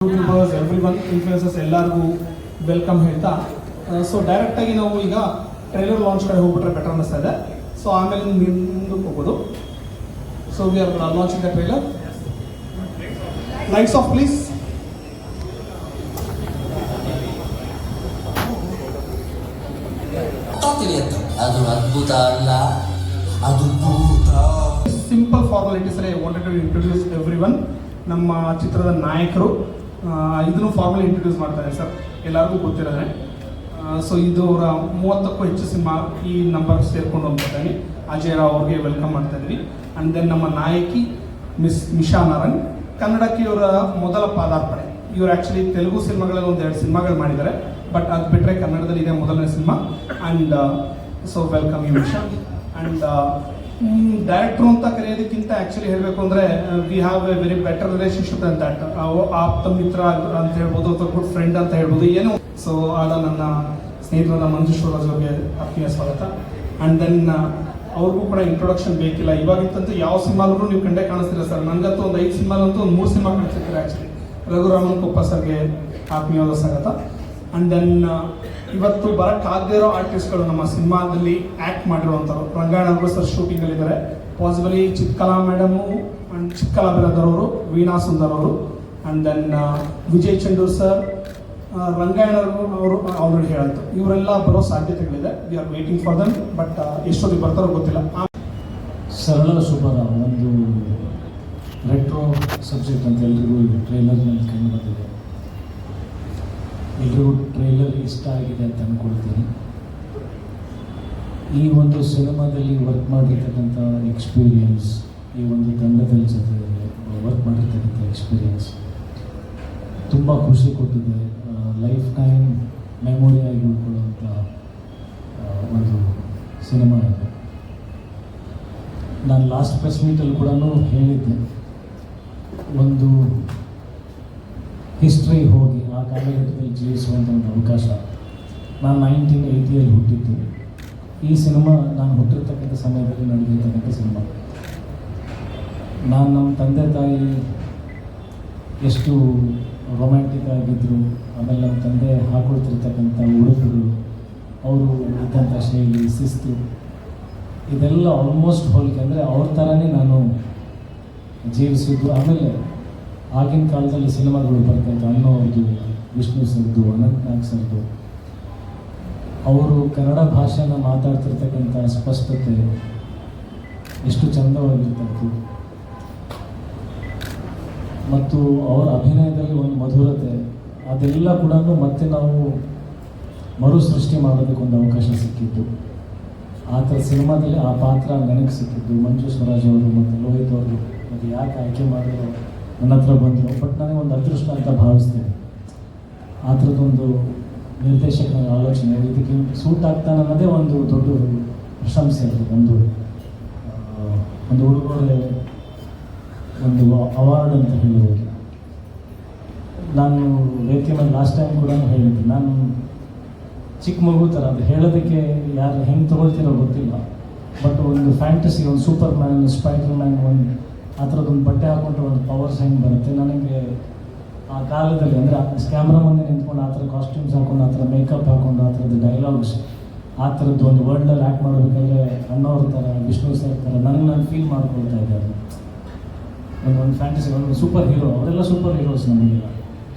YouTubers everyone influencers ಎಲ್ಲರಿಗೂ welcome ಹೇಳ್ತಾ so ಡೈರೆಕ್ಟಾಗಿ ನಾವು ಈಗ ಟ್ರೈಲರ್ ಲಾಂಚ್ ಕಡೆ ಹೋಗ್ಬಿಟ್ರೆ ಬೆಟರ್ ಅನ್ನಿಸ್ತಾ ಇದೆ. ಸೊ ಆಮೇಲೆ ಮುಂದಕ್ಕೆ ಹೋಗೋದು. So we are launching the trailer. Lights off please. ಅದು ಅದ್ಭುತ ಅಲ್ಲ, ಅದು ಭೂತ. Simple formalities I wanted to introduce everyone. ನಮ್ಮ ಚಿತ್ರದ ನಾಯಕರು ಇದನ್ನು ಫಾರ್ಮಲಿ ಇಂಟ್ರೊಡ್ಯೂಸ್ ಮಾಡ್ತಾರೆ ಸರ್, ಎಲ್ಲರಿಗೂ ಗೊತ್ತಿರೋದೆ. ಸೊ ಇದು ಅವರ 30ಕ್ಕೂ ಹೆಚ್ಚು ಸಿನಿಮಾ ಈ ನಂಬರ್ ಸೇರ್ಕೊಂಡು ಹೋಗ್ತಾಯಿದ್ದೀನಿ. ಅಜಯ್ ರಾವ್ ಅವ್ರಿಗೆ ವೆಲ್ಕಮ್ ಮಾಡ್ತಾ ಇದ್ವಿ. ಆ್ಯಂಡ್ ದೆನ್ ನಮ್ಮ ನಾಯಕಿ ಮಿಸ್ ನಿಶಾ ನಾರಾಯಣ್, ಕನ್ನಡಕ್ಕೆ ಇವರ ಮೊದಲ ಪಾದಾರ್ಪಣೆ. ಇವರು ಆ್ಯಕ್ಚುಲಿ ತೆಲುಗು ಸಿನಿಮಾಗಳಲ್ಲಿ 1-2 ಸಿನಿಮಾಗಳು ಮಾಡಿದ್ದಾರೆ, ಬಟ್ ಅದು ಬಿಟ್ಟರೆ ಕನ್ನಡದಲ್ಲಿ ಇದೆ ಮೊದಲನೇ cinema. And so welcome you Nisha. And ಡೈರೆಕ್ಟ್ರು ಅಂತ ಕರೆಯೋದಕ್ಕಿಂತ ಆ್ಯಕ್ಚುಲಿ ಹೇಳಬೇಕು ಅಂದರೆ we have a very better relationship ಅಂತ ದ್ಯಾಟ್. ಆಪ್ತ ಮಿತ್ರ ಅಂತ ಹೇಳ್ಬೋದು ಅಥವಾ ಗುಡ್ ಫ್ರೆಂಡ್ ಅಂತ ಹೇಳ್ಬೋದು, ಏನು. ಸೊ ಆದ ನನ್ನ ಸ್ನೇಹಿತರಾದ ಮಂಜುಶ್ವರ ಅವ್ರಿಗೆ ಆತ್ಮೀಯ ಸ್ವಾಗತ. ಆ್ಯಂಡ್ ದೆನ್ ಅವ್ರಿಗೂ ಕೂಡ ಇಂಟ್ರೊಡಕ್ಷನ್ ಬೇಕಿಲ್ಲ. ಇವಾಗಿತ್ತಂತೂ ಯಾವ ಸಿನಿಮಾಲೂ ನೀವು ಕಂಡೇ ಕಾಣಿಸ್ತೀರ ಸರ್. ನನಗಂತೂ ಒಂದು 5 ಸಿನಿಮಾಲಂತೂ ಒಂದು 3 ಸಿನಿಮಾ ಕಾಣಿಸ್ತಿರ್ತಾರೆ ಆ್ಯಕ್ಚುಲಿ. ರಘುರಾಮನ್ ಕೊಪ್ಪ ಸರ್ಗೆ ಆತ್ಮೀಯವಾದ ಸ್ವಾಗತ. ಆ್ಯಂಡ್ ದೆನ್ ಇವತ್ತು ಬರೋಕ್ಕಾಗದೇ ಇರೋ ಆರ್ಟಿಸ್ಟ್ಗಳು ನಮ್ಮ ಸಿನಿಮಾದಲ್ಲಿ ಆ್ಯಕ್ಟ್ ಮಾಡಿರುವಂಥವ್ರು. ರಂಗಾಯಣ ಸರ್ ಶೂಟಿಂಗಲ್ಲಿದ್ದಾರೆ. Possibly Chitkala madam and Chitkala brother ಅವರು, ವೀಣಾ ಸುಂದರ್ ಅವರು, and then Vijay Chandur sir, Rangayana ಅವರು ಆಲ್ರೆಡಿ ಹೇಳಂತು. ಇವರೆಲ್ಲ ಬರೋ ಸಾಧ್ಯತೆಗಳಿದೆ. We are waiting for them. But ಎಷ್ಟೊತ್ತಿಗೆ ಬರ್ತಾರೋ ಗೊತ್ತಿಲ್ಲ. ಸರಳ ಸುಬರ ಒಂದು ರೆಟ್ರೋ ಸಬ್ಜೆಕ್ಟ್ ಅಂತ ಎಲ್ರಿಗೂ ಟ್ರೈಲರ್ನಲ್ಲಿ ಕಂಡು ಬಂದಿದೆ. ಎಲ್ರಿಗೂ ಟ್ರೈಲರ್ ಇಷ್ಟ ಆಗಿದೆ ಅಂತ ಅಂದ್ಕೊಳ್ತೀನಿ. ಈ ಒಂದು ಸಿನಿಮಾದಲ್ಲಿ ವರ್ಕ್ ಮಾಡಿರ್ತಕ್ಕಂಥ ಎಕ್ಸ್ಪೀರಿಯನ್ಸ್, ಈ ಒಂದು ತಂಡದ ಜೊತೆ ವರ್ಕ್ ಮಾಡಿರ್ತಕ್ಕಂಥ ಎಕ್ಸ್ಪೀರಿಯನ್ಸ್ ತುಂಬ ಖುಷಿ ಕೊಟ್ಟಿದೆ. ಲೈಫ್ ಟೈಮ್ ಮೆಮೊರಿಯಾಗಿ ಉಳ್ಕೊಳ್ಳುವಂಥ ಒಂದು ಸಿನಿಮಾ ಇದೆ. ನಾನು ಲಾಸ್ಟ್ ಪ್ರೆಸ್ ಮೀಟಲ್ಲಿ ಕೂಡ ಹೇಳಿದ್ದೆ, ಒಂದು ಹಿಸ್ಟ್ರಿ ಹೋಗಿ ಆ ಕಾಲಘಟ್ಟದಲ್ಲಿ ಜೀವಿಸುವಂಥ ಒಂದು ಅವಕಾಶ. ನಾನು 1980ಯಲ್ಲಿ ಹುಟ್ಟಿದ್ದು. ಈ ಸಿನಿಮಾ ನಾನು ಹುಟ್ಟಿರ್ತಕ್ಕಂಥ ಸಮಯದಲ್ಲಿ ನಡೆದಿರ್ತಕ್ಕಂಥ ಸಿನಿಮಾ. ನಾನು ನಮ್ಮ ತಂದೆ ತಾಯಿ ಎಷ್ಟು ರೊಮ್ಯಾಂಟಿಕ್ ಆಗಿದ್ದರು, ಆಮೇಲೆ ನಮ್ಮ ತಂದೆ ಹಾಕೊಳ್ತಿರ್ತಕ್ಕಂಥ ಉಡುಪುಗಳು, ಅವರು ಇದ್ದಂಥ ಶೈಲಿ, ಶಿಸ್ತು, ಇದೆಲ್ಲ ಆಲ್ಮೋಸ್ಟ್ ಹೋಲಿಕೆ. ಅಂದರೆ ಅವ್ರ ಥರನೇ ನಾನು ಜೀವಿಸಿದ್ದು. ಆಮೇಲೆ ಆಗಿನ ಕಾಲದಲ್ಲಿ ಸಿನಿಮಾಗಳು ಬರ್ತಾಯಿತ್ತು, ಅನ್ನೋರ್ದು, ವಿಷ್ಣು ಸರ್ದು, ಅನಂತ್ ನಾಗ್ ಸರ್ದು. ಅವರು ಕನ್ನಡ ಭಾಷೆನ ಮಾತಾಡ್ತಿರ್ತಕ್ಕಂಥ ಸ್ಪಷ್ಟತೆ ಎಷ್ಟು ಚಂದವಾಗಿರ್ತಾಯಿತ್ತು. ಮತ್ತು ಅವರ ಅಭಿನಯದಲ್ಲಿ ಒಂದು ಮಧುರತೆ, ಅದೆಲ್ಲ ಕೂಡ ಮತ್ತೆ ನಾವು ಮರು ಸೃಷ್ಟಿ ಮಾಡೋದಕ್ಕೆ ಒಂದು ಅವಕಾಶ ಸಿಕ್ಕಿದ್ದು. ಆ ಥರ ಸಿನಿಮಾದಲ್ಲಿ ಆ ಪಾತ್ರ ನನಗೆ ಸಿಕ್ಕಿದ್ದು. ಮಂಜು ಸ್ವರಾಜ್ ಅವರು ಮತ್ತು ಲೋಹಿತ್ ಅವರು ಮತ್ತು ಯಾಕೆ ಆಯ್ಕೆ ಮಾಡಿದ್ರು ನನ್ನ ಹತ್ರ ಬಂದರು. ಬಟ್ ನನಗೆ ಒಂದು ಅದೃಷ್ಟ ಅಂತ ಭಾವಿಸ್ತೇನೆ. ಆ ಥರದ್ದೊಂದು ನಿರ್ದೇಶಕನ ಆಲೋಚನೆ ಇದಕ್ಕೆ ಸೂಟ್ ಆಗ್ತಾನೆ ಅನ್ನೋದೇ ಒಂದು ದೊಡ್ಡ ಪ್ರಶಂಸೆ ಅದು. ಒಂದು ಉಡುಗೊರೆ, ಒಂದು ಅವಾರ್ಡ್ ಅಂತ ಹೇಳ್ಬೋದು. ನಾನು ವೇದಿಕೆ ಮೇಲೆ ಲಾಸ್ಟ್ ಟೈಮ್ ಕೂಡ ಹೇಳಿದ್ದೆ, ನಾನು ಚಿಕ್ಕ ಮಗು ಥರ. ಅದು ಹೇಳೋದಕ್ಕೆ ಯಾರು ಹೆಂಗೆ ತೊಗೊಳ್ತಿರೋ ಗೊತ್ತಿಲ್ಲ. ಬಟ್ ಒಂದು ಫ್ಯಾಂಟಸಿ, ಒಂದು ಸೂಪರ್ ಮ್ಯಾನ್, ಸ್ಪೈಡರ್ ಮ್ಯಾನ್, ಒಂದು ಆ ಥರದ್ದೊಂದು ಬಟ್ಟೆ ಹಾಕ್ಕೊಂಡ್ರೆ ಒಂದು ಪವರ್ಸ್ ಹೆಂಗೆ ಬರುತ್ತೆ. ನನಗೆ ಆ ಕಾಲದಲ್ಲಿ ಅಂದರೆ ಕ್ಯಾಮ್ರಾ ಮುಂದೆ ನಿಂತ್ಕೊಂಡು ಆ ಥರ ಕಾಸ್ಟ್ಯೂಮ್ಸ್ ಹಾಕ್ಕೊಂಡು, ಆ ಥರ ಮೇಕಪ್ ಹಾಕ್ಕೊಂಡು, ಆ ಥರದ್ದು ಡೈಲಾಗ್ಸ್, ಆ ಥರದ್ದು ಒಂದು ವರ್ಲ್ಡಲ್ಲಿ ಆ್ಯಕ್ಟ್ ಮಾಡಬೇಕಾದ್ರೆ ಅನ್ನೋರ ಥರ, ವಿಷ್ಣು ಸರ್ ಥರ ನನಗೆ ನಾನು ಫೀಲ್ ಮಾಡ್ಕೊಳ್ತಾ ಇದ್ದೆ. ಅದು ಒಂದು ಫ್ಯಾಂಟಸಿ, ಒಂದು ಸೂಪರ್ ಹೀರೋ. ಅವರೆಲ್ಲ ಸೂಪರ್ ಹೀರೋಸ್ ನಮಗೆಲ್ಲ.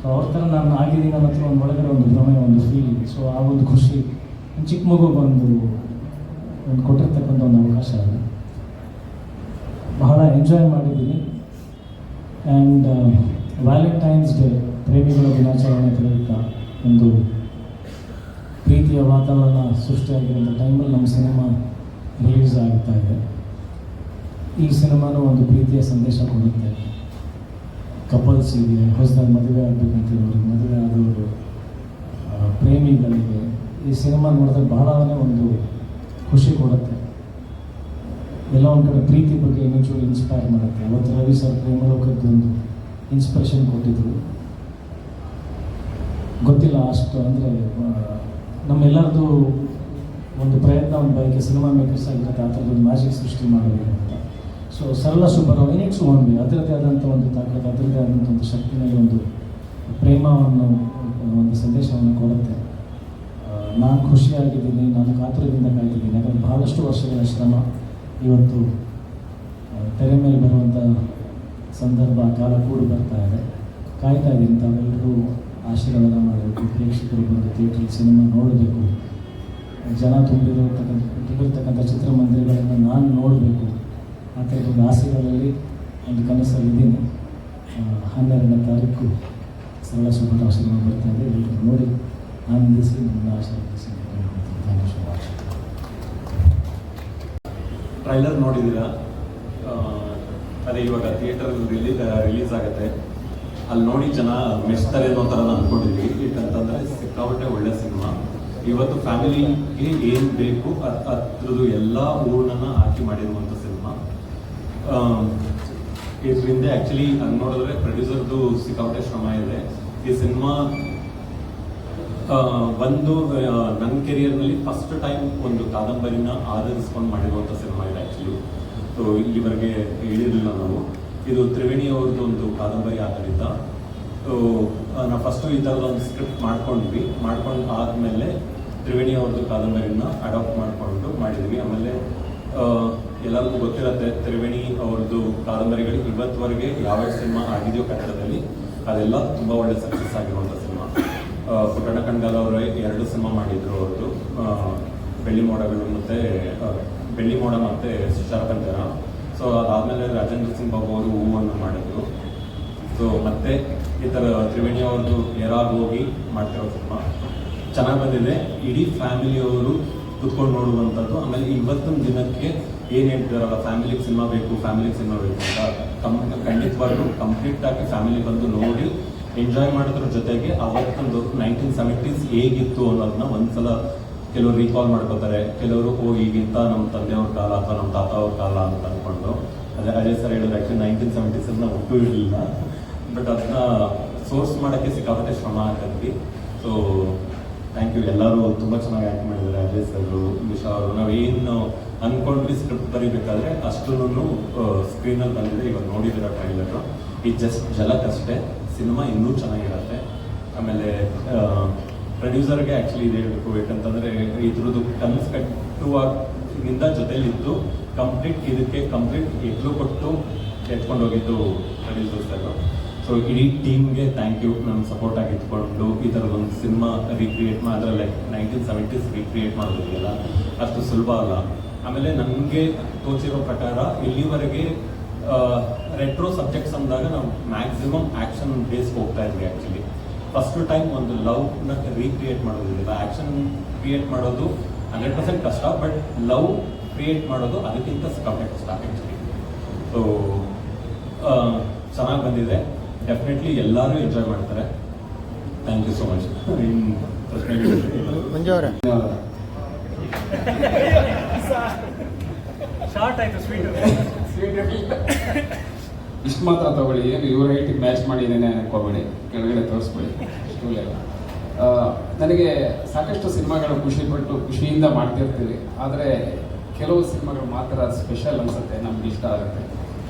ಸೊ ಅವ್ರ ಥರ ನಾನು ಆಗಿದ್ದೀನಿ ನನ್ನ ಹತ್ರ ಒಂದು ಒಳಗಡೆ ಒಂದು ಭ್ರಮೆ, ಒಂದು ಫೀಲ್. ಸೊ ಆ ಒಂದು ಖುಷಿ ಚಿಕ್ಕ ಮಗುಗೆ ಒಂದು ಕೊಟ್ಟಿರ್ತಕ್ಕಂಥ ಒಂದು ಅವಕಾಶ ಅದು. ಬಹಳ ಎಂಜಾಯ್ ಮಾಡಿದ್ದೀನಿ. ಆ್ಯಂಡ್ ವ್ಯಾಲೆಂಟೈನ್ಸ್ ಡೇ, ಪ್ರೇಮಿಗಳ ದಿನಾಚರಣೆ ಪ್ರಯುಕ್ತ ಒಂದು ಪ್ರೀತಿಯ ವಾತಾವರಣ ಸೃಷ್ಟಿಯಾಗಿರುವಂಥ ಟೈಮಲ್ಲಿ ನಮ್ಮ ಸಿನಿಮಾ ರಿಲೀಸ್ ಆಗ್ತಾ ಇದೆ. ಈ ಸಿನಿಮಾನೂ ಒಂದು ಪ್ರೀತಿಯ ಸಂದೇಶ ಕೊಡುತ್ತೆ. ಕಪಲ್ಸಿಗೆ, ಹೊಸದಾಗಿ ಮದುವೆ ಆಗಬೇಕಂತಿರೋರಿಗೆ, ಮದುವೆ ಆದವರು, ಪ್ರೇಮಿಗಳಿಗೆ ಈ ಸಿನಿಮಾ ನೋಡಿದಾಗ ಬಹಳನೇ ಒಂದು ಖುಷಿ ಕೊಡುತ್ತೆ. ಎಲ್ಲ ಒಂದು ಕಡೆ ಪ್ರೀತಿ ಬಗ್ಗೆ ಇನ್ನೊಂಚೂರು ಇನ್ಸ್ಪೈರ್ ಮಾಡುತ್ತೆ. ಅವತ್ತು ರವಿ ಸರ್ ಪ್ರೇಮಲೋಕದ್ದು ಒಂದು ಇನ್ಸ್ಪಿರೇಷನ್ ಕೊಟ್ಟಿದ್ರು. ಗೊತ್ತಿಲ್ಲ ಅಷ್ಟು, ಅಂದರೆ ನಮ್ಮೆಲ್ಲರದ್ದು ಒಂದು ಪ್ರಯತ್ನ, ಒಂದು ಬಯಕೆ ಸಿನಿಮಾ ಮೇಕರ್ಸ್ ಆಗಿರುತ್ತೆ ಆ ಥರದೊಂದು ಮ್ಯಾಜಿಕ್ ಸೃಷ್ಟಿ ಮಾಡಬೇಕು ಅಂತ. ಸೊ ಸರಳ ಸುಬ್ಬರಾವ್ ಏನಿಕ್ಸು ಒಂದು ಅದರದ್ದೇ ಆದಂಥ ಒಂದು ತಾಕತ್ತು, ಅದರದ್ದೇ ಆದಂಥ ಒಂದು ಶಕ್ತಿನಲ್ಲಿ ಒಂದು ಪ್ರೇಮವನ್ನು ಒಂದು ಸಂದೇಶವನ್ನು ಕೊಡುತ್ತೆ. ನಾನು ಖುಷಿಯಾಗಿದ್ದೀನಿ, ನಾನು ಕಾತುರದಿಂದ ಕಾಯ್ತಿದ್ದೀನಿ. ಯಾಕಂದರೆ ಬಹಳಷ್ಟು ವರ್ಷಗಳ ಶ್ರಮ ಇವತ್ತು ತೆರೆ ಮೇಲೆ ಬರುವಂಥ ಸಂದರ್ಭ, ಕಾಲ ಕೂಡಿ ಬರ್ತಾ ಇದೆ. ಕಾಯ್ತಾ ಇದ್ದೀನಿ, ತಾವೆಲ್ಲರೂ ಆಶೀರ್ವಾದ ಮಾಡಬೇಕು, ಪ್ರೇಕ್ಷಕರು ಬಂದು ಥಿಯೇಟ್ರಲ್ಲಿ ಸಿನಿಮಾ ನೋಡಬೇಕು, ಜನ ತುಂಬಿರ್ತಕ್ಕಂಥ ಚಿತ್ರಮಂದಿರಗಳನ್ನು ನಾನು ನೋಡಬೇಕು. ಆ ಥರದ ಒಂದು ಆಸೆಗಳಲ್ಲಿ ಒಂದು ಕನಸಲ್ಲಿದ್ದೀನಿ. 12ನೇ ತಾರೀಕು ಸರಳ ಸುಬ್ಬರಾವ್ ಸಿನಿಮಾ ಬರ್ತಾ ಇದೆ. ಎಲ್ಲರೂ ನೋಡಿ ಆನಂದಿಸಿ ನನ್ನ ಆಶೀರ್ವದಿಸಿ. Thank you so much. Trailer ನೋಡಿದ್ದೀರಾ? ಅದೇ ಇವಾಗ ಥಿಯೇಟರ್ ರಿಲೀಸ್ ಆಗುತ್ತೆ. ಅಲ್ಲಿ ನೋಡಿ ಜನ ಮೆಚ್ತಾರೆ ಅನ್ನೋ ಥರ ಅಂದ್ಕೊಂಡಿದ್ವಿ. ಯಾಕಂತಂದರೆ ಸಿಕ್ಕಾಪಟ್ಟೆ ಒಳ್ಳೆ ಸಿನಿಮಾ. ಇವತ್ತು ಫ್ಯಾಮಿಲಿಗೆ ಏನು ಬೇಕು ಅದ್ರದ್ದು ಎಲ್ಲ ಊರ್ಣನ ಹಾಕಿ ಮಾಡಿರುವಂಥ ಸಿನಿಮಾ. ಇದರಿಂದ ಆ್ಯಕ್ಚುಲಿ ಹಂಗೆ ನೋಡಿದ್ರೆ ಪ್ರೊಡ್ಯೂಸರ್ದು ಸಿಕ್ಕಾಪಟ್ಟೆ ಶ್ರಮ ಇದೆ. ಈ ಸಿನಿಮಾ ಒಂದು ನನ್ನ ಕೆರಿಯರ್ನಲ್ಲಿ ಫಸ್ಟ್ ಟೈಮ್ ಒಂದು ಕಾದಂಬರಿನ ಆಧರಿಸ್ಕೊಂಡು ಮಾಡಿರುವಂಥ ಸಿನಿಮಾ ಇದೆ ಆ್ಯಕ್ಚುಲಿ. ಸೊ ಇಲ್ಲಿವರೆಗೆ ಹೇಳಿರಲಿಲ್ಲ ನಾವು. ಇದು ತ್ರಿವೇಣಿ ಅವ್ರದ್ದು ಒಂದು ಕಾದಂಬರಿ ಆಧಾರಿತ. ಸೊ ನಾವು ಫಸ್ಟು ಈ ಥರದ ಒಂದು ಸ್ಕ್ರಿಪ್ಟ್ ಮಾಡ್ಕೊಂಡು ಆದಮೇಲೆ ತ್ರಿವೇಣಿ ಅವ್ರದ್ದು ಕಾದಂಬರಿನ ಅಡಾಪ್ಟ್ ಮಾಡಿಕೊಂಡು ಮಾಡಿದ್ವಿ. ಆಮೇಲೆ ಎಲ್ಲರಿಗೂ ಗೊತ್ತಿರುತ್ತೆ, ತ್ರಿವೇಣಿ ಅವ್ರದ್ದು ಕಾದಂಬರಿಗಳು ಇವತ್ತುವರೆಗೆ ಯಾವ್ಯಾವ ಸಿನಿಮಾ ಆಗಿದೆಯೋ ಕನ್ನಡದಲ್ಲಿ ಅದೆಲ್ಲ ತುಂಬ ಒಳ್ಳೆ ಸಕ್ಸಸ್ ಆಗಿರುವಂಥ ಸಿನಿಮಾ. ಪುಟ್ಟಣ್ಣ ಕಣ್ಗಾಲ್ ಅವರು 2 ಸಿನಿಮಾ ಮಾಡಿದ್ರು ಅವ್ರದ್ದು, ಬೆಳ್ಳಿ ಮೋಡ ಮತ್ತು ಶರಪಂಜರ. ಸೊ ಅದಾದಮೇಲೆ ರಾಜೇಂದ್ರ ಸಿಂಗ್ ಬಾಬು ಅವರು ಹೂವನ್ನು ಮಾಡಿದ್ರು. ಸೊ ಮತ್ತೆ ಈ ಥರ ತ್ರಿವೇಣಿ ಅವ್ರದ್ದು ಏರಾಗಿ ಹೋಗಿ ಮಾಡ್ತಿರೋ ಸಿನಿಮಾ ಚೆನ್ನಾಗಿ ಬಂದಿದೆ. ಇಡೀ ಫ್ಯಾಮಿಲಿಯವರು ಕುತ್ಕೊಂಡು ನೋಡುವಂಥದ್ದು. ಆಮೇಲೆ ಇವತ್ತಿನ ದಿನಕ್ಕೆ ಏನು ಹೇಳ್ತಾರಲ್ಲ, ಫ್ಯಾಮಿಲಿಗೆ ಸಿನಿಮಾ ಬೇಕು ಅಂತ ಖಂಡಿತವಾಗ್ಲೂ ಕಂಪ್ಲೀಟಾಗಿ ಫ್ಯಾಮಿಲಿ ಬಂದು ನೋಡಿ ಎಂಜಾಯ್ ಮಾಡೋದ್ರ ಜೊತೆಗೆ ಅವತ್ತೊಂದು 1970s ಹೇಗಿತ್ತು ಅನ್ನೋದನ್ನ ಒಂದ್ಸಲ ಕೆಲವರು ರೀಕಾಲ್ ಮಾಡ್ಕೋತಾರೆ. ಕೆಲವರು ಈಗಿಂತ ನಮ್ಮ ತಂದೆಯವ್ರ ಕಾಲ ಅಥವಾ ನಮ್ಮ ತಾತ ಅವ್ರ ಕಾಲ ಅಂತ ಅಂದ್ಕೊಂಡು. ಅದೇ ಸರ್ ಹೇಳಿದ್ರು, ಆ್ಯಕ್ಚುಲಿ 1970s ನಾವು ಹುಟ್ಟು ಇರಲಿಲ್ಲ, ಬಟ್ ಅದನ್ನ ಸೋರ್ಸ್ ಮಾಡೋಕ್ಕೆ ಸಿಕ್ಕಾಪಟ್ಟೆ ಶ್ರಮ ಹಾಕಿದ್ವಿ. So thank you. ಎಲ್ಲರೂ ತುಂಬ ಚೆನ್ನಾಗಿ ಆ್ಯಕ್ಟ್ ಮಾಡಿದ್ದಾರೆ. ಅಜಯ್ ಸರ್, ವಿಶಾ ಅವರು. ನಾವೇನು ಅಂದ್ಕೊಂಡ್ವಿ ಸ್ಕ್ರಿಪ್ಟ್ ಬರೀಬೇಕಾದ್ರೆ ಅಷ್ಟೂ ಸ್ಕ್ರೀನಲ್ಲಿ ಬಂದಿದೆ. ಇವಾಗ ನೋಡಿದಿರೋ ಟ್ರೈಲರು. ಇದು ಜಸ್ಟ್ ಝಲಕ್ ಸಿನಿಮಾ ಇನ್ನೂ ಚೆನ್ನಾಗಿರುತ್ತೆ. ಆಮೇಲೆ ಪ್ರೊಡ್ಯೂಸರ್ಗೆ ಆ್ಯಕ್ಚುಲಿ ಇದು ಹೇಳಬೇಕು, ಯಾಕಂತಂದರೆ ಇದ್ರದ್ದು ಕನಸು ಕಟ್ಟುವಾಗಿಂದ ಜೊತೆಲಿದ್ದು ಇದಕ್ಕೆ ಕಂಪ್ಲೀಟ್ ಎಗ್ಲು ಕೊಟ್ಟು ಎತ್ಕೊಂಡು ಹೋಗಿದ್ದು ಪ್ರೊಡ್ಯೂಸರ್ ಸರ್. ಸೊ ಇಡೀ ಟೀಮ್ಗೆ ಥ್ಯಾಂಕ್ ಯು. ನಮ್ಮ ಸಪೋರ್ಟ್ ಆಗಿ ಇಟ್ಕೊಂಡು ಈ ಥರದೊಂದು ಸಿನಿಮಾ ರೀಕ್ರಿಯೇಟ್ ಅದರಲ್ಲಿ 1970s ರೀಕ್ರಿಯೇಟ್ ಮಾಡೋದಿದೆಯಲ್ಲ, ಅಷ್ಟು ಸುಲಭ ಅಲ್ಲ. ಆಮೇಲೆ ನನಗೆ ತೋಚಿರೋ ಪ್ರಕಾರ ಇಲ್ಲಿವರೆಗೆ ರೆಟ್ರೋ ಸಬ್ಜೆಕ್ಟ್ಸ್ ಅಂದಾಗ ನಾವು ಮ್ಯಾಕ್ಸಿಮಮ್ ಆ್ಯಕ್ಷನ್ ಬೇಸ್ ಹೋಗ್ತಾ ಇದ್ವಿ. ಆ್ಯಕ್ಚುಲಿ ಫಸ್ಟ್ ಟೈಮ್ ಒಂದು ಲವ್ನ ರೀಕ್ರಿಯೇಟ್ ಮಾಡೋದಿಲ್ಲ. ಆ್ಯಕ್ಷನ್ ಕ್ರಿಯೇಟ್ ಮಾಡೋದು 100% ಕಷ್ಟ, ಬಟ್ ಲವ್ ಕ್ರಿಯೇಟ್ ಮಾಡೋದು ಅದಕ್ಕಿಂತ ಸಿಕ್ಕಾಪಟ್ಟೆ ಕಷ್ಟ ಆ್ಯಕ್ಚುಲಿ. ಸೊ ಚೆನ್ನಾಗಿ ಬಂದಿದೆ. ಡೆಫಿನೆಟ್ಲಿ ಎಲ್ಲರೂ ಎಂಜಾಯ್ ಮಾಡ್ತಾರೆ. Thank you so much. ಇಷ್ಟು ಮಾತ್ರ ತಗೊಳ್ಳಿ, ಏನು ಇವ್ರ ಹೈಟಿಗೆ ಮ್ಯಾಚ್ ಮಾಡಿದ್ದೇನೆ ಅನ್ಕೋಬೇಡಿ, ಕೆಳಗಡೆ ತೋರಿಸ್ಬೇಡಿ. ನನಗೆ ಸಾಕಷ್ಟು ಸಿನಿಮಾಗಳು ಖುಷಿಯಿಂದ ಮಾಡ್ತಿರ್ತೀವಿ. ಆದರೆ ಕೆಲವು ಸಿನಿಮಾಗಳು ಮಾತ್ರ ಸ್ಪೆಷಲ್ ಅನಿಸುತ್ತೆ, ನಮ್ಗೆ ಇಷ್ಟ ಆಗುತ್ತೆ.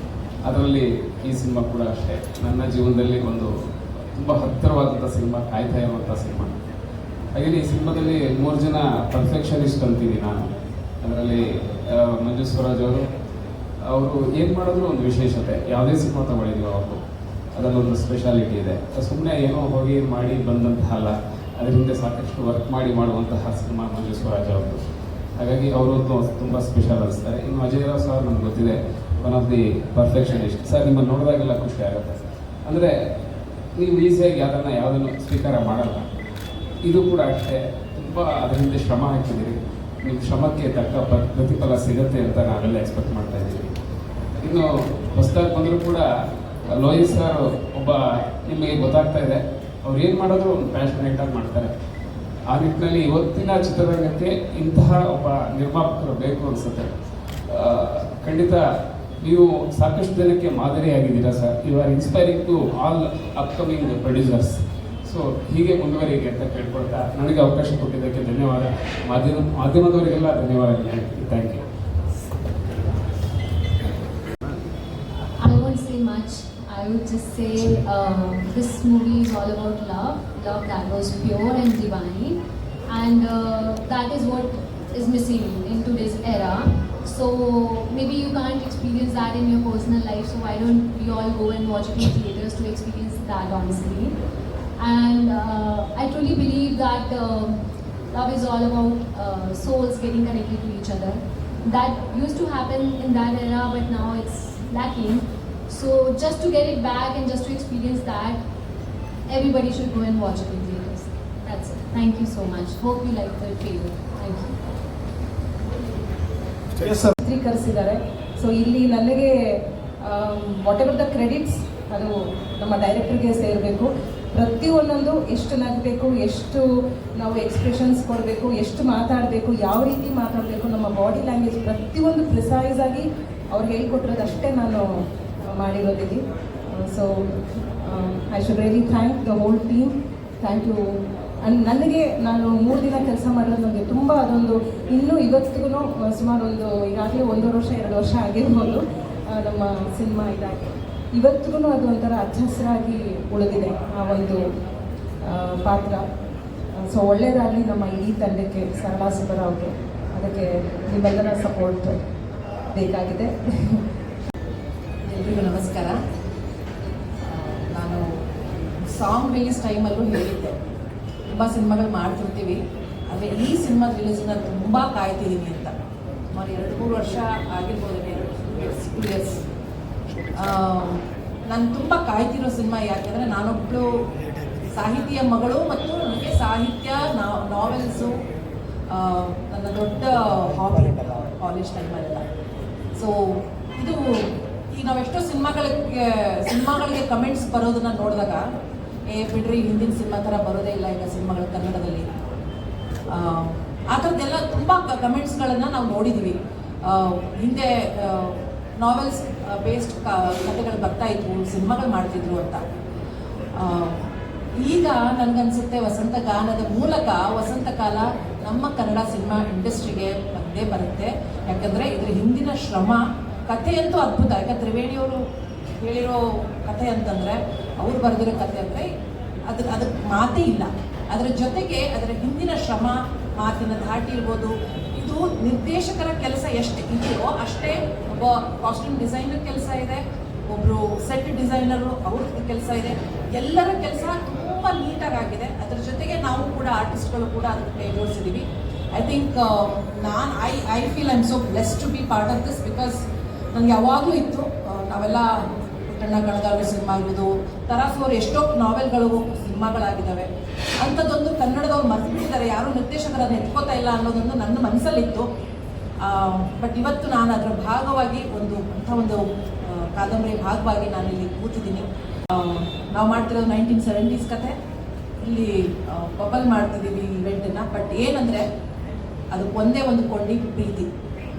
ಅದರಲ್ಲಿ ಈ ಸಿನಿಮಾ ಕೂಡ ಅಷ್ಟೇ. ನನ್ನ ಜೀವನದಲ್ಲಿ ಒಂದು ತುಂಬ ಹತ್ತಿರವಾದಂಥ ಸಿನಿಮಾ, ಕಾಯ್ತಾ ಇರುವಂಥ ಸಿನಿಮಾ. ಹಾಗೆಯೇ ಈ ಸಿನಿಮಾದಲ್ಲಿ 3 ಜನ ಪರ್ಫೆಕ್ಷನಿಸ್ಟ್ ಅಂತೀನಿ ನಾನು. ಅದರಲ್ಲಿ ಮಂಜು ಸ್ವರಾಜ್ ಅವರು ಏನು ಮಾಡಿದ್ರು ಒಂದು ವಿಶೇಷತೆ. ಯಾವುದೇ ಸಿನಿಮಾ ತಗೊಳ್ಳಿದ್ವಿ ಅವ್ರದ್ದು ಅದರಲ್ಲೊಂದು ಸ್ಪೆಷಾಲಿಟಿ ಇದೆ. ಸುಮ್ಮನೆ ಏನೋ ಹೋಗಿ ಮಾಡಿ ಬಂದಂತಹ ಅಲ್ಲ, ಅದರ ಹಿಂದೆ ಸಾಕಷ್ಟು ವರ್ಕ್ ಮಾಡಿ ಮಾಡುವಂತಹ ಸಿನಿಮಾ ಮಂಜು ಸ್ವರಾಜ್ ಅವ್ರದ್ದು. ಹಾಗಾಗಿ ಅವರು ತುಂಬ ಸ್ಪೆಷಲ್ ಅನಿಸ್ತಾರೆ. ಇನ್ನು ಅಜಯ್ ರಾವ್ ಸರ್ ನಮ್ಗೆ ಗೊತ್ತಿದೆ, one of the perfectionist. Sir ನಿಮ್ಮನ್ನು ನೋಡಿದಾಗೆಲ್ಲ ಖುಷಿ ಆಗುತ್ತೆ. ಅಂದರೆ ನೀವು ಈಸಿಯಾಗಿ ಯಾವುದನ್ನು ಸ್ವೀಕಾರ ಮಾಡಲ್ಲ. ಇದು ಕೂಡ ಅಷ್ಟೇ, ತುಂಬ ಅದರ ಹಿಂದೆ ಶ್ರಮ ಹಾಕಿದ್ದೀರಿ. ನಿಮ್ಮ ಶ್ರಮಕ್ಕೆ ತಕ್ಕ ಪ್ರತಿಫಲ ಸಿಗುತ್ತೆ ಅಂತ ನಾವೆಲ್ಲ ಎಕ್ಸ್ಪೆಕ್ಟ್ ಮಾಡ್ತಾ ಇದ್ದೀವಿ. ಇನ್ನು ಹೊಸದಾಗಿ ಬಂದರೂ ಕೂಡ ಲೋಹಿತ್ ಸರ್ ಒಬ್ಬ ನಿಮಗೆ ಗೊತ್ತಾಗ್ತಾ ಇದೆ, ಅವ್ರು ಏನು ಮಾಡಿದ್ರು ಒಂದು ಪ್ಯಾಷನೇಟಾಗಿ ಮಾಡ್ತಾರೆ. ಆ ನಿಟ್ಟಿನಲ್ಲಿ ಇವತ್ತಿನ ಚಿತ್ರರಂಗಕ್ಕೆ ಇಂತಹ ಒಬ್ಬ ನಿರ್ಮಾಪಕರು ಬೇಕು ಅನಿಸುತ್ತೆ. ಖಂಡಿತ ನೀವು ಸಾಕಷ್ಟು ಜನಕ್ಕೆ ಮಾದರಿಯಾಗಿದ್ದೀರಾ sir. You are inspiring to all upcoming producers. So ಹೀಗೆ ಮುಂದುವರಿಕೆ ಅಂತ ಕೇಳ್ಕೊಳ್ತಾ ನನಗೆ ಅವಕಾಶ ಕೊಟ್ಟಿದ್ದಕ್ಕೆ ಧನ್ಯವಾದ. ಮಾಧ್ಯಮದವರಿಗೆಲ್ಲ ಧನ್ಯವಾದಗಳು ಹೇಳ್ತೀನಿ. Thank you. I won't say much. I would just say this movie is all about love that was pure and divine, and that is what is missing in today's era. So maybe you can't experience that in your personal life, so why don't we all go and watch it in theaters to experience that honestly. And I truly believe that love is all about souls getting connected to each other. That used to happen in that era, but now it's lacking. So just to get it back and just to experience that, everybody should go and watch it in theaters. That's it. Thank you so much. Hope you like the trailer. Thank you. Yes sir. ಚಿತ್ರೀಕರಿಸಿದ್ದಾರೆ. So ಇಲ್ಲಿ ನನಗೆ what ever the credits ಅದು ನಮ್ಮ ಡೈರೆಕ್ಟರ್ಗೆ ಸೇರಬೇಕು. ಪ್ರತಿಯೊಂದೊಂದು ಎಷ್ಟು ನಗಬೇಕು, ಎಷ್ಟು ನಾವು expressions ಕೊಡಬೇಕು, ಎಷ್ಟು ಮಾತಾಡಬೇಕು, ಯಾವ ರೀತಿ ಮಾತಾಡಬೇಕು, ನಮ್ಮ ಬಾಡಿ ಲ್ಯಾಂಗ್ವೇಜ್ ಪ್ರತಿಯೊಂದು ಪ್ರಿಸೈಸ್ ಆಗಿ ಅವ್ರು ಹೇಳ್ಕೊಟ್ಟಿರೋದಷ್ಟೇ ನಾನು ಮಾಡಿರೋದಿಲ್ಲಿ. So I should really thank the whole team. Thank you. And ನನಗೆ ನಾನು 3 ದಿನ ಕೆಲಸ ಮಾಡೋದು ನನಗೆ ತುಂಬ ಅದೊಂದು ಇನ್ನೂ ಇವತ್ತಿಗೂ ಸುಮಾರು ಒಂದು ಈಗಾಗಲೇ 1.5 ವರ್ಷ 2 ವರ್ಷ ಆಗಿರ್ಬೋದು ನಮ್ಮ ಸಿನಿಮಾ ಇದಾಗಿ. ಇವತ್ತಿಗೂ ಅದು ಒಂಥರ ಅಚ್ಚಹಸಿರಾಗಿ ಉಳಿದಿದೆ ಆ ಒಂದು ಪಾತ್ರ. ಸೊ ಒಳ್ಳೆಯದಾಗಲಿ ನಮ್ಮ ಇಡೀ ತಂಡಕ್ಕೆ, ಸರಳಾ ಸುಬ್ಬರಾವ್ಗೆ. ಅದಕ್ಕೆ ನಿಮ್ಮೆಲ್ಲರ ಸಪೋರ್ಟ್ ಬೇಕಾಗಿದೆ. ಎಲ್ರಿಗೂ ನಮಸ್ಕಾರ. ನಾನು ಸಾಂಗ್ ರಿಲೀಸ್ ಟೈಮಲ್ಲೂ ಹೇಳಿದ್ದೆ, ತುಂಬ ಸಿನಿಮಾಗಳು ಮಾಡ್ತಿರ್ತೀವಿ, ಆದರೆ ಈ ಸಿನಿಮಾ ರಿಲೀಸ್ನ ತುಂಬ ಕಾಯ್ತಿದ್ದೀನಿ ಅಂತ. ಸುಮಾರು 2-3 ವರ್ಷ ಆಗಿರ್ಬೋದು, 2 ಇಯರ್ಸ್. ನಾನು ತುಂಬ ಕಾಯ್ತಿರೋ ಸಿನಿಮಾ ಯಾಕೆಂದರೆ ನಾನೊಬ್ಬಳು ಸಾಹಿತಿಯ ಮಗಳು ಮತ್ತು ನನಗೆ ಸಾಹಿತ್ಯ ನಾವೆಲ್ಸು ನನ್ನ ದೊಡ್ಡ ಹಾಬಿ ಕಾಲೇಜ್ ಟೈಮಲ್ಲೆಲ್ಲ. ಸೊ ಇದು ಈಗ ನಾವೆಷ್ಟೋ ಸಿನಿಮಾಗಳಿಗೆ ಕಮೆಂಟ್ಸ್ ಬರೋದನ್ನ ನೋಡಿದಾಗ, ಬಿಡ್ರಿ ಹಿಂದಿನ ಸಿನಿಮಾ ಥರ ಬರೋದೇ ಇಲ್ಲ ಈಗ ಸಿನಿಮಾಗಳು ಕನ್ನಡದಲ್ಲಿ, ಆ ಥರದ್ದೆಲ್ಲ ತುಂಬ ಕಮೆಂಟ್ಸ್ಗಳನ್ನು ನಾವು ನೋಡಿದ್ದೀವಿ. ಹಿಂದೆ ನಾವೆಲ್ಸ್ ಬೇಸ್ಡ್ ಕಥೆಗಳು ಬರ್ತಾಯಿದ್ವು, ಸಿನಿಮಾಗಳು ಮಾಡ್ತಿದ್ರು ಅಂತ. ಈಗ ನನಗನ್ಸುತ್ತೆ ವಸಂತ ಗಾನದ ಮೂಲಕ ವಸಂತಕಾಲ ನಮ್ಮ ಕನ್ನಡ ಸಿನಿಮಾ ಇಂಡಸ್ಟ್ರಿಗೆ ಬಂದೇ ಬರುತ್ತೆ. ಯಾಕಂದರೆ ಇದ್ರ ಹಿಂದಿನ ಶ್ರಮ, ಕಥೆಯಂತೂ ಅದ್ಭುತ. ಯಾಕಂದ್ರೆ ತ್ರಿವೇಣಿಯವರು ಹೇಳಿರೋ ಕಥೆ ಅಂತಂದರೆ, ಅವ್ರು ಬರೆದಿರೋ ಕಥೆ ಅಂದರೆ ಅದಕ್ಕೆ ಮಾತೇ ಇಲ್ಲ. ಅದರ ಜೊತೆಗೆ ಅದರ ಹಿಂದಿನ ಶ್ರಮ, ಮಾತಿನ ಧಾಟಿ ಇರ್ಬೋದು, ಇದು ನಿರ್ದೇಶಕರ ಕೆಲಸ ಎಷ್ಟು ಇದೆಯೋ ಅಷ್ಟೇ ಒಬ್ಬ ಕಾಸ್ಟ್ಯೂಮ್ ಡಿಸೈನರ್ ಕೆಲಸ ಇದೆ, ಒಬ್ಬರು ಸೆಟ್ ಡಿಸೈನರು ಅವ್ರ ಕೆಲಸ ಇದೆ. ಎಲ್ಲರ ಕೆಲಸ ತುಂಬ ನೀಟಾಗಿದೆ. ಅದರ ಜೊತೆಗೆ ನಾವು ಕೂಡ ಆರ್ಟಿಸ್ಟ್ಗಳು ಕೂಡ ಅದಕ್ಕೆ ಕೈ ಜೋಡಿಸಿದ್ದೀವಿ. I think I feel I am so blessed to be part of this. Because ನನಗೆ ಯಾವಾಗಲೂ ಇತ್ತು, ನಾವೆಲ್ಲ ಪುಟ್ಟಣ್ಣ ಕಣಗಾಲರು ಸಿನಿಮಾ ಇರ್ಬೋದು, ತರಾಸು ಅವರು ಎಷ್ಟೋ ನಾವೆಲ್ಗಳು ಸಿನಿಮಾಗಳಾಗಿದ್ದಾವೆ, ಅಂಥದ್ದೊಂದು ಕನ್ನಡದವ್ರು ಮರೆತುಬಿಟ್ಟಿದ್ದಾರೆ, ಯಾರೂ ನಿರ್ದೇಶಕರನ್ನು ಎತ್ಕೋತಾ ಇಲ್ಲ ಅನ್ನೋದೊಂದು ನನ್ನ ಮನಸ್ಸಲ್ಲಿತ್ತು. ಬಟ್ ಇವತ್ತು ನಾನು ಅದರ ಭಾಗವಾಗಿ ಅಂಥ ಒಂದು ಕಾದಂಬರಿ ಭಾಗವಾಗಿ ನಾನಿಲ್ಲಿ ಕೂತಿದ್ದೀನಿ. ನಾವು ಮಾಡ್ತಿರೋದು 1970s ಕತೆ. ಇಲ್ಲಿ ಬಬಲ್ ಮಾಡ್ತಿದ್ದೀವಿ ಇವೆಂಟನ್ನು. ಬಟ್ ಏನಂದರೆ ಅದಕ್ಕೆ ಒಂದೇ ಒಂದು ಕೊಂಡಿ,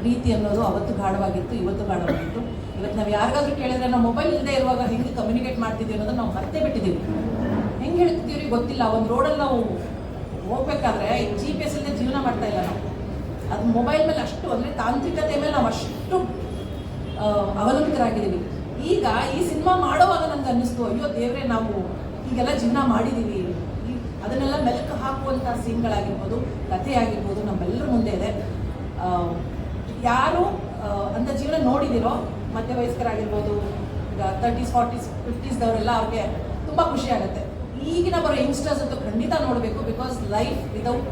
ಪ್ರೀತಿ ಅನ್ನೋದು ಅವತ್ತು ಗಾಢವಾಗಿತ್ತು, ಇವತ್ತು ಗಾಢವಾಗಿತ್ತು. ಇವತ್ತು ನಾವು ಯಾರಿಗಾದ್ರೂ ಕೇಳಿದ್ರೆ ನಾವು ಮೊಬೈಲ್ ಇಲ್ಲದೆ ಇರುವಾಗ ಹೆಂಗೆ ಕಮ್ಯುನಿಕೇಟ್ ಮಾಡ್ತಿದ್ದೀವಿ ಅನ್ನೋದನ್ನು ನಾವು ಮರ್ತೇ ಬಿಟ್ಟಿದ್ದೀವಿ. ಹೆಂಗೆ ಹೇಳ್ತಿದ್ದೀವಿ ಗೊತ್ತಿಲ್ಲ. ಒಂದು ರೋಡಲ್ಲಿ ನಾವು ಹೋಗ್ಬೇಕಾದ್ರೆ GPS ಇಲ್ಲದೆ ಜೀವನ ಮಾಡ್ತಾ ಇಲ್ಲ ನಾವು. ಅದು ಮೊಬೈಲ್ ಮೇಲೆ ಅಷ್ಟು, ಅಂದರೆ ತಾಂತ್ರಿಕತೆ ಮೇಲೆ ನಾವು ಅಷ್ಟು ಅವಲಂಬಿತರಾಗಿದ್ದೀವಿ. ಈಗ ಈ ಸಿನಿಮಾ ಮಾಡೋವಾಗ ನನಗೆ ಅನ್ನಿಸ್ತು, ಅಯ್ಯೋ ದೇವರೇ, ನಾವು ಹೀಗೆಲ್ಲ ಜೀವನ ಮಾಡಿದ್ದೀವಿ. ಅದನ್ನೆಲ್ಲ ಮೆಲುಕು ಹಾಕುವಂಥ ಸೀನ್ಗಳಾಗಿರ್ಬೋದು, ಕಥೆ ಆಗಿರ್ಬೋದು ನಮ್ಮೆಲ್ಲರ ಮುಂದೆ ಇದೆ. ಯಾರು ಅಂಥ ಜೀವನ ನೋಡಿದಿರೋ, ಮಧ್ಯ ವಯಸ್ಕರಾಗಿರ್ಬೋದು, ಈಗ 30s 40s 50s ಅವ್ರಿಗೆ ತುಂಬ ಖುಷಿ ಆಗುತ್ತೆ. ಈಗಿನ ಬರೋ ಯಂಗ್ಸ್ಟರ್ಸ್ ಅಂತೂ ಖಂಡಿತ ನೋಡಬೇಕು. Because life without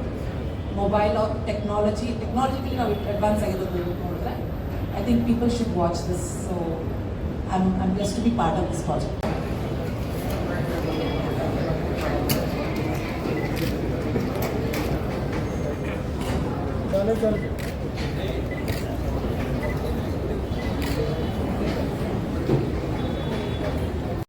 mobile or technologically ನಾವು ಅಡ್ವಾನ್ಸ್ ಆಗಿರೋದು ನೋಡಿದ್ರೆ I think people should watch this. So I am blessed to be part of this project.